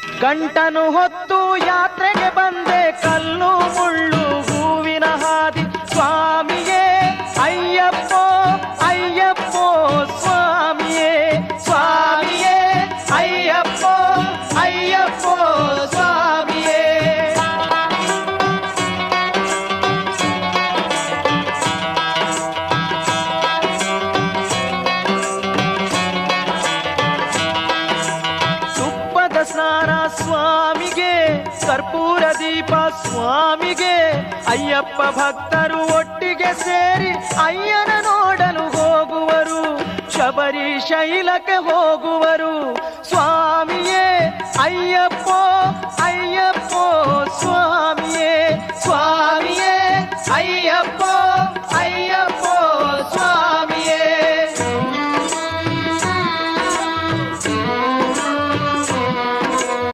ಗಂಟನು ಹೊತ್ತು ಯಾತ್ರೆಗೆ ಬಂದೆ, ಕಲ್ಲು ಮುಳ್ಳು ಹೂವಿನ ಹಾದಿ. ಸ್ವಾಮಿಯೇ ಅಯ್ಯಪ್ಪೋ ಅಯ್ಯಪ್ಪೋ ಸ್ವಾಮಿಯೇ, ಸ್ವಾಮಿಯೇ ಅಯ್ಯಪ್ಪೋ ಅಯ್ಯಪ್ಪೋ ಸ್ವಾಮಿಯೇ. ತುಪ್ಪದ ಸ್ನಾನ ಸ್ವಾಮಿಗೆ, ಕರ್ಪೂರ ದೀಪ ಸ್ವಾಮಿಗೆ. ಅಯ್ಯಪ್ಪ ಭಕ್ತರು ಒಟ್ಟಿಗೆ ಸೇರಿ ಅಯ್ಯನ ನೋಡಲು ಹೋಗುವರು, ಶಬರಿ ಶೈಲಕ್ಕೆ ಹೋಗುವರು. ಸ್ವಾಮಿಯೇ ಅಯ್ಯಪ್ಪೋ